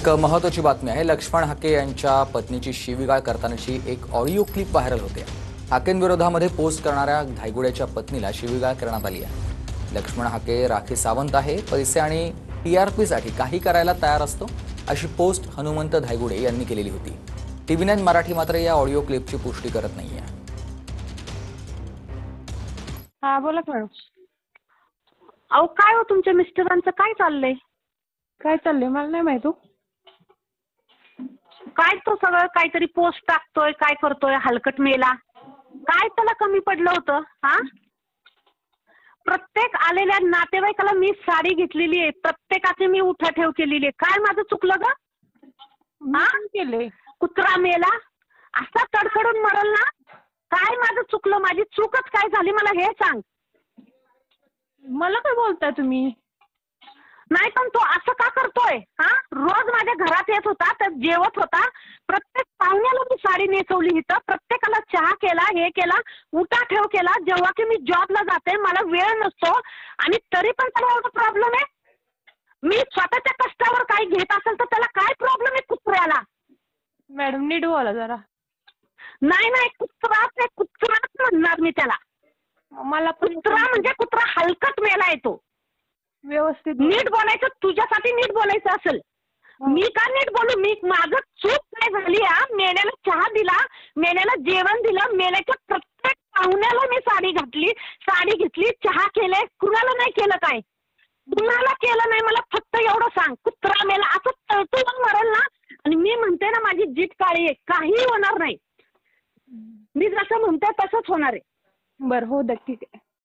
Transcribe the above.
एक महत्त्वाची बातमी आहे। लक्ष्मण हाके यांच्या पत्नीची शिवीगाळ करतानाची एक ऑडिओ क्लिप व्हायरल होते। हाकेंविरोधामध्ये पोस्ट करणाऱ्या धायगुड्याच्या पत्नीला शिवीगाळ करण्यात आली आहे। लक्ष्मण हाके राखी सावंत आहे, पैसे आणि टीआरपीसाठी काही करायला तयार असतो, अशी पोस्ट हनुमंत धायगुडे यांनी केलेली होती। TV9 मराठी मात्र या ऑडिओ क्लिपची पुष्टी करत नाहीये। हा बोला मॅडम। अहो काय हो तुमच्या मिस्टरांचं काय चाललंय? काय चाललंय मला नाही माहित हो। काय तो सगळं काहीतरी पोस्ट टाकतोय, काय करतोय हलकट मेला? काय त्याला कमी पडलं होतं? हा, प्रत्येक आलेल्या नातेवाईकाला मी साडी घेतलेली आहे, प्रत्येकाची मी उठाठेव केलेली आहे। काय माझं चुकलं ग? हा केले कुत्रा मेला असा तडफडून मरल ना? काय माझं चुकलं? माझी चूकच काय झाली मला हे सांग। मला काय बोलताय तुम्ही? नाही पण तो असं का करतोय? हा, रोज माझ्या घरात येत होता, तर जेवत होता, प्रत्येक पाहुण्याला मी साडी नेसवली इथं, प्रत्येकाला चहा केला, हे केला, उठाठेव केला। जेव्हा की मी जॉबला जाते, मला वेळ नसतो आणि तरी पण त्याला एवढा प्रॉब्लेम आहे। मी स्वतःच्या कष्टावर काही घेत असेल तर त्याला काय प्रॉब्लेम आहे कुत्र्याला? मॅडम नीट बोला जरा। नाही नाही, कुत्राच म्हणणार मी त्याला। मला पण कुत्रा म्हणजे कुत्रा हलकट मेला येतो। व्यवस्थित नीट बोलायचं, तुझ्यासाठी नीट बोलायचं असेल। मी का नीट बोलू? मी माझं चूक काय झाली? मेल्याला चहा दिला, मेल्याला जेवण दिलं, मेल्याच्या प्रत्येक पाहुण्याला मी साडी घातली, साडी घेतली, चहा केले, कुणाला नाही केलं काय? कुणाला केलं नाही? मला फक्त एवढं सांग। कुत्रा मेला असं तळतळून मरल ना? आणि मी म्हणते ना माझी जीत काळी आहे, काही होणार नाही। मी जसं म्हणते तसंच होणार आहे। बरं हो द्या, ठीक आहे।